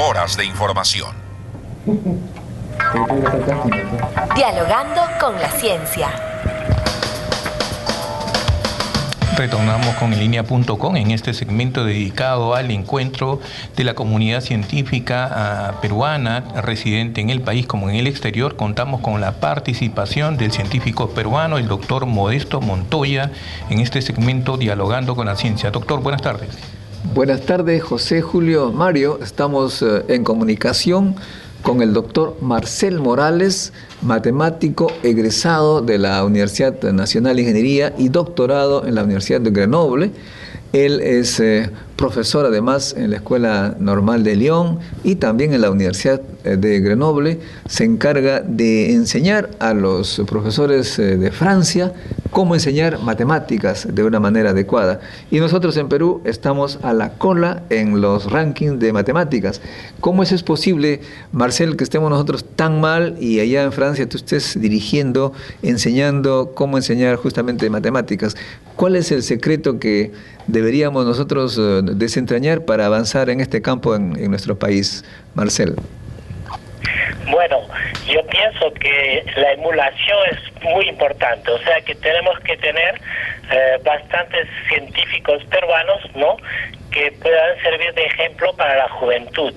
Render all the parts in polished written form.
horas de información. Dialogando con la ciencia. Retornamos con enlinea.com en este segmento dedicado al encuentro de la comunidad científica peruana residente en el país como en el exterior. Contamos con la participación del científico peruano, el doctor Modesto Montoya, en este segmento Dialogando con la Ciencia. Doctor, buenas tardes. Buenas tardes, José, Julio, Mario. Estamos en comunicación con el doctor Marcel Morales, matemático egresado de la Universidad Nacional de Ingeniería y doctorado en la Universidad de Grenoble. Él es profesor además en la Escuela Normal de Lyon y también en la Universidad de Grenoble. Se encarga de enseñar a los profesores de Francia cómo enseñar matemáticas de una manera adecuada. Y nosotros en Perú estamos a la cola en los rankings de matemáticas. ¿Cómo es posible, Marcel, que estemos nosotros tan mal y allá en Francia tú estés dirigiendo, enseñando cómo enseñar justamente matemáticas? ¿Cuál es el secreto que deberíamos nosotros desentrañar para avanzar en este campo en nuestro país, Marcel? Bueno, yo pienso que la emulación es muy importante, o sea que tenemos que tener bastantes científicos peruanos, ¿no?, que puedan servir de ejemplo para la juventud.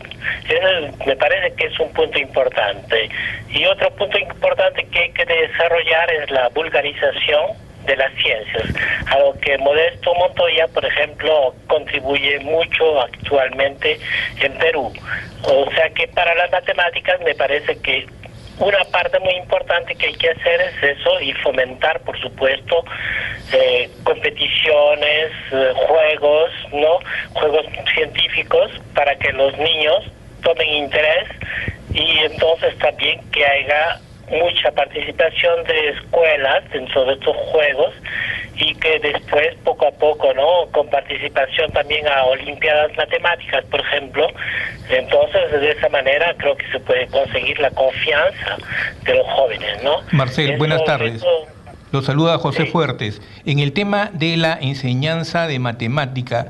Eso me parece que es un punto importante. Y otro punto importante que hay que desarrollar es la vulgarización de las ciencias, a lo que Modesto Montoya, por ejemplo, contribuye mucho actualmente en Perú. O sea que para las matemáticas me parece que una parte muy importante que hay que hacer es eso, y fomentar, por supuesto, competiciones, juegos, ¿no?, juegos científicos para que los niños tomen interés, y entonces también que haya mucha participación de escuelas dentro de estos juegos, y que después poco a poco, ¿no?, con participación también a olimpiadas matemáticas, por ejemplo. Entonces de esa manera creo que se puede conseguir la confianza de los jóvenes, ¿no? Marcel, buenas tardes. Los saluda José Fuertes. En el tema de la enseñanza de matemática,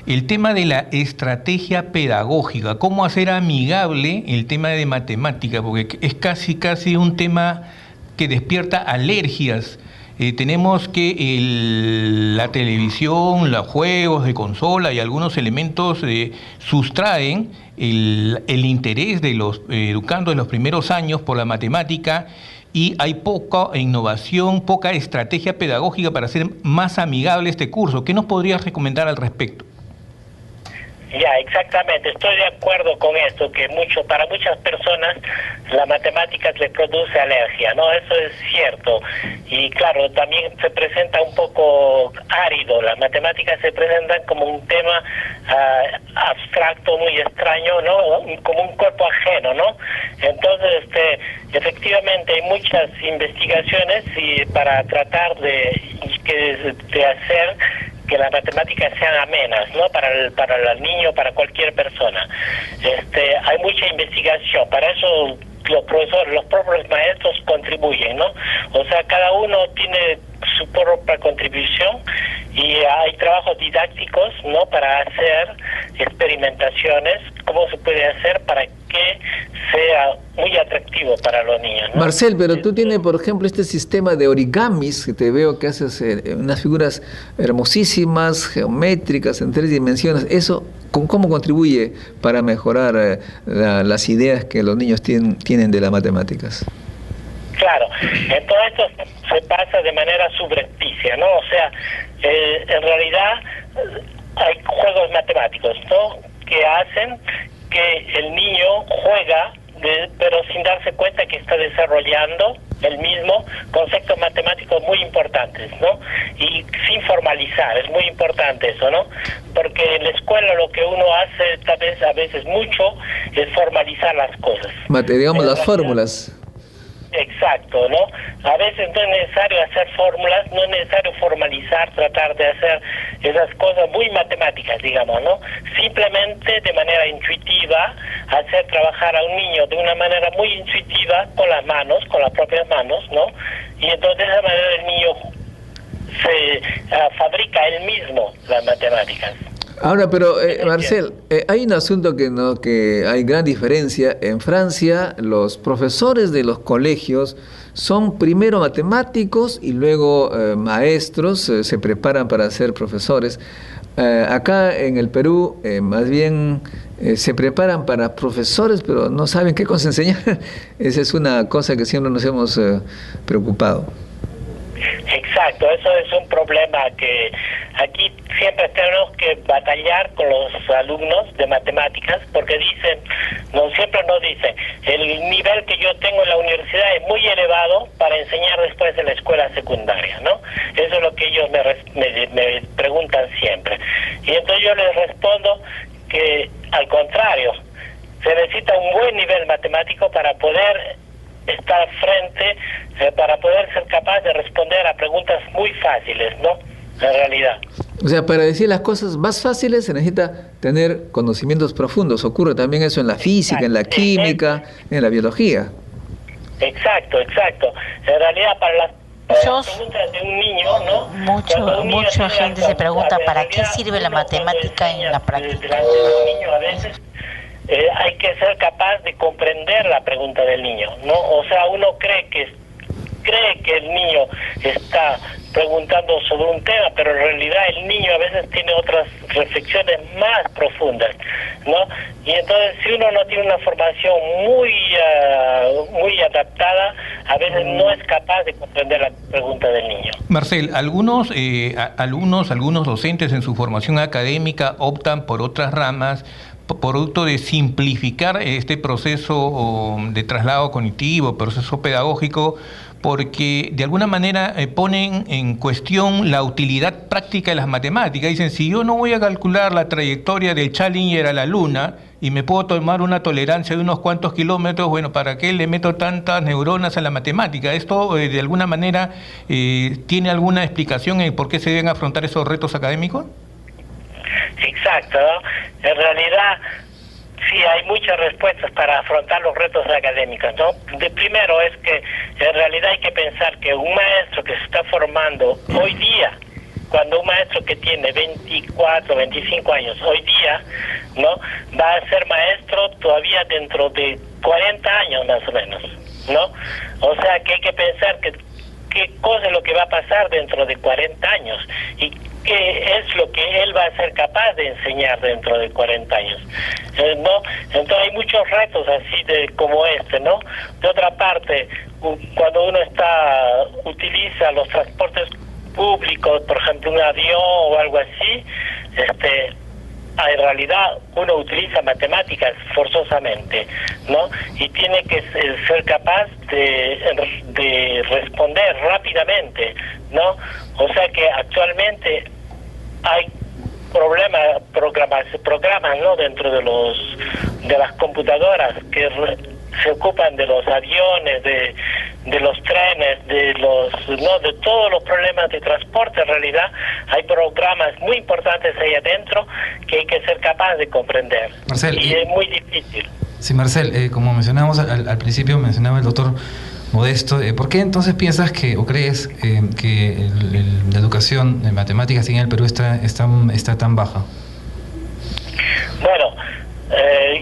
el tema de la estrategia pedagógica, cómo hacer amigable el tema de matemática, porque es casi un tema que despierta alergias. Tenemos que la televisión, los juegos de consola y algunos elementos sustraen el interés de los educandos en los primeros años por la matemática, y hay poca innovación, poca estrategia pedagógica para hacer más amigable este curso. ¿Qué nos podrías recomendar al respecto? Ya, exactamente, estoy de acuerdo con esto, que para muchas personas la matemática les produce alergia, ¿no? Eso es cierto. Y claro, también se presenta un poco árido, las matemáticas se presentan como un tema abstracto, muy extraño, ¿no?, como un cuerpo ajeno, ¿no? Entonces, efectivamente hay muchas investigaciones para tratar de hacer que las matemáticas sean amenas, ¿no?, para el niño, para cualquier persona. Hay mucha investigación, para eso los profesores, los propios maestros contribuyen, ¿no? O sea, cada uno tiene su propia contribución, y hay trabajos didácticos, ¿no?, para hacer experimentaciones, cómo se puede hacer para que sea muy atractivo para los niños, ¿no? Marcel, pero tú tienes, por ejemplo, este sistema de origamis, que te veo que haces unas figuras hermosísimas, geométricas, en 3 dimensiones. ¿Eso cómo contribuye para mejorar las ideas que los niños tienen de las matemáticas? Claro, en todo esto se pasa de manera subrepticia, ¿no? O sea, en realidad hay juegos matemáticos, ¿no?, que hacen que el niño juega, pero sin darse cuenta que está desarrollando el mismo conceptos matemáticos muy importantes, ¿no? Y sin formalizar, es muy importante eso, ¿no? Porque en la escuela lo que uno hace tal vez a veces mucho es formalizar las cosas. Digamos las fórmulas. Exacto, ¿no? A veces no es necesario hacer fórmulas, no es necesario formalizar, tratar de hacer esas cosas muy matemáticas, digamos, ¿no? Simplemente de manera intuitiva, hacer trabajar a un niño de una manera muy intuitiva con las manos, con las propias manos, ¿no? Y entonces de esa manera el niño se fabrica él mismo las matemáticas. Ahora, pero Marcel, hay un asunto que hay gran diferencia. En Francia, los profesores de los colegios son primero matemáticos y luego maestros, se preparan para ser profesores. Acá en el Perú, más bien se preparan para profesores, pero no saben qué cosa enseñar. Esa es una cosa que siempre nos hemos preocupado. Exacto, eso es un problema que aquí siempre tenemos que batallar con los alumnos de matemáticas, porque siempre nos dicen, el nivel que yo tengo en la universidad es muy elevado para enseñar después en la escuela secundaria, ¿no? Eso es lo que ellos me preguntan siempre. Y entonces yo les respondo que al contrario, se necesita un buen nivel matemático para poder estar para poder ser capaz de responder a preguntas muy fáciles, ¿no? En realidad. O sea, para decir las cosas más fáciles se necesita tener conocimientos profundos. Ocurre también eso en la física, en la química, en la biología. Exacto. En realidad, para las preguntas de un niño, ¿no? Mucha gente se pregunta ¿para qué sirve la matemática en la práctica? Delante de un niño a veces hay que ser capaz de comprender la pregunta del niño, ¿no? O sea, uno cree que el niño está preguntando sobre un tema, pero en realidad el niño a veces tiene otras reflexiones más profundas, ¿no? Y entonces si uno no tiene una formación muy adaptada, a veces no es capaz de comprender la pregunta del niño. Marcel, algunos docentes en su formación académica optan por otras ramas, producto de simplificar este proceso de traslado cognitivo, proceso pedagógico, porque de alguna manera ponen en cuestión la utilidad práctica de las matemáticas. Dicen, si yo no voy a calcular la trayectoria del Challenger a la Luna y me puedo tomar una tolerancia de unos cuantos kilómetros, bueno, ¿para qué le meto tantas neuronas a la matemática? ¿Esto de alguna manera tiene alguna explicación en por qué se deben afrontar esos retos académicos? Exacto, ¿no? En realidad sí hay muchas respuestas para afrontar los retos académicos, ¿no? Primero es que en realidad hay que pensar que un maestro que se está formando hoy día, cuando un maestro que tiene 24, 25 años hoy día, ¿no? Va a ser maestro todavía dentro de 40 años más o menos, ¿no? O sea que hay que pensar que qué cosa es lo que va a pasar dentro de 40 años y qué es lo que él va a ser capaz de enseñar dentro de 40 años, ¿no? Entonces hay muchos retos así como este, ¿no? De otra parte, cuando uno utiliza los transportes públicos, por ejemplo un avión o algo así, en realidad uno utiliza matemáticas forzosamente, ¿no? Y tiene que ser capaz de responder rápidamente, ¿no? O sea que actualmente hay programas, ¿no? Dentro de las computadoras que se ocupan de los aviones, de los trenes, de todos los problemas de transporte. En realidad hay programas muy importantes ahí adentro que hay que ser capaz de comprender. Marcel, y es muy difícil. Sí, Marcel, como mencionábamos al principio, mencionaba el doctor Modesto, ¿por qué entonces piensas o crees que la educación en matemáticas en el Perú está tan baja? Bueno,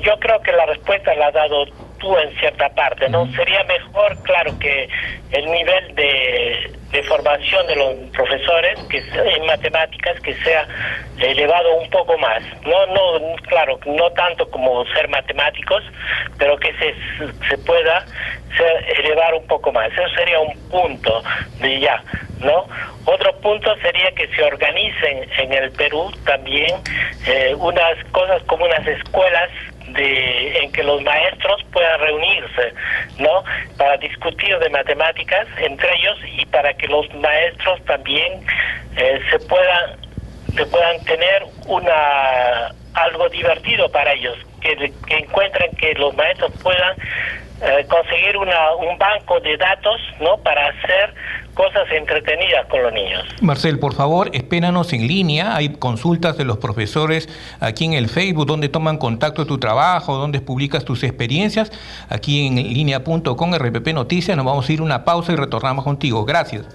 yo creo que la respuesta la has dado tú en cierta parte, ¿no? Sería mejor, claro, que el nivel de formación de los profesores en matemáticas que sea elevado un poco más, claro, no tanto como ser matemáticos, pero que se pueda elevar un poco más. Eso sería un punto de ya, ¿no? Otro punto sería que se organicen en el Perú también unas cosas como unas escuelas en que los maestros puedan reunirse, ¿no? Para discutir de matemáticas entre ellos y para que los maestros también se puedan tener algo divertido para ellos, que encuentren que los maestros puedan conseguir un banco de datos, ¿no? Para hacer cosas entretenidas con los niños. Marcel, por favor, espéranos en línea. Hay consultas de los profesores aquí en el Facebook, donde toman contacto de tu trabajo, donde publicas tus experiencias. Aquí en linea.com, RPP Noticias. Nos vamos a ir a una pausa y retornamos contigo. Gracias.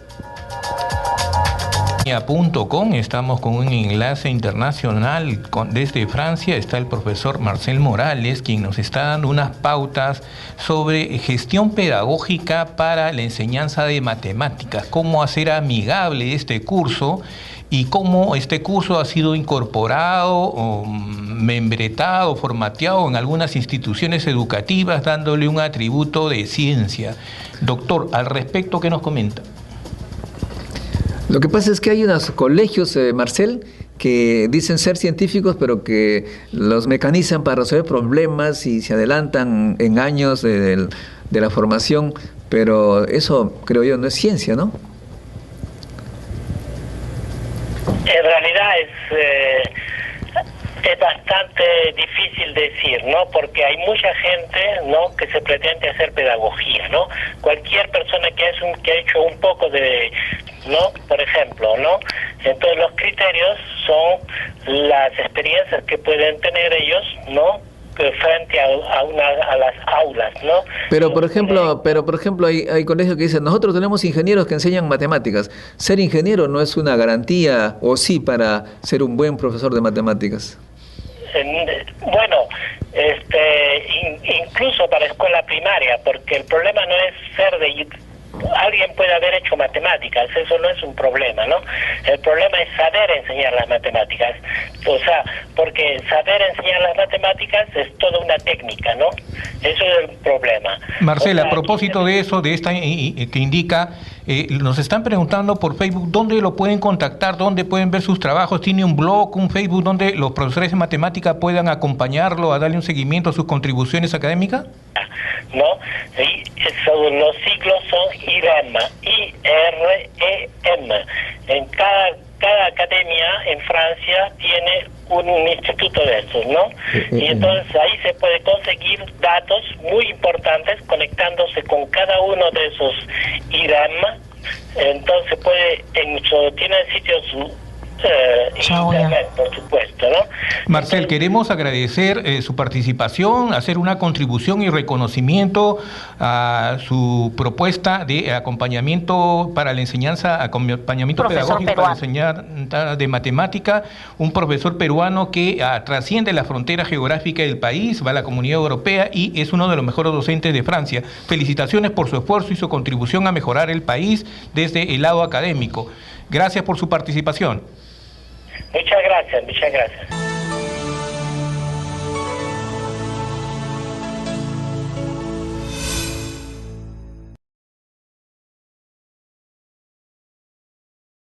.com. Estamos con un enlace internacional desde Francia. Está el profesor Marcel Morales, quien nos está dando unas pautas sobre gestión pedagógica para la enseñanza de matemáticas, cómo hacer amigable este curso y cómo este curso ha sido incorporado o membretado, formateado en algunas instituciones educativas, dándole un atributo de ciencia. Doctor, al respecto, ¿qué nos comenta? Lo que pasa es que hay unos colegios, Marcel, que dicen ser científicos, pero que los mecanizan para resolver problemas y se adelantan en años de la formación, pero eso, creo yo, no es ciencia, ¿no? En realidad es bastante difícil decir, ¿no? Porque hay mucha gente, ¿no?, que se pretende hacer pedagogía, ¿no? Cualquier persona que ha hecho un poco de, ¿no?, por ejemplo, ¿no? Entonces los criterios son las experiencias que pueden tener ellos, ¿no?, frente a las aulas, ¿no? Pero por ejemplo hay colegios que dicen, nosotros tenemos ingenieros que enseñan matemáticas. Ser ingeniero no es una garantía, o sí, para ser un buen profesor de matemáticas. Bueno, incluso para escuela primaria, porque el problema no es ser de... Alguien puede haber hecho matemáticas, eso no es un problema, ¿no? El problema es saber enseñar las matemáticas, o sea, porque saber enseñar las matemáticas es toda una técnica, ¿no? Eso es el problema. Marcel, a propósito de eso, de esta que indica, nos están preguntando por Facebook, ¿dónde lo pueden contactar? ¿Dónde pueden ver sus trabajos? ¿Tiene un blog, un Facebook donde los profesores de matemática puedan acompañarlo, a darle un seguimiento a sus contribuciones académicas? ¿No? Y los siglos son IREM, I-R-E-M. En cada academia en Francia tiene un instituto de estos, ¿no? Y entonces ahí se puede conseguir datos muy importantes conectándose con cada uno de esos IREM. Entonces tiene sitios internet, por supuesto, ¿no? Marcel, queremos agradecer su participación, hacer una contribución y reconocimiento a su propuesta de acompañamiento para la enseñanza, acompañamiento pedagógico para enseñar de matemática, un profesor peruano que trasciende la frontera geográfica del país, va a la Comunidad Europea y es uno de los mejores docentes de Francia. Felicitaciones por su esfuerzo y su contribución a mejorar el país desde el lado académico. Gracias por su participación. Muchas gracias, muchas gracias.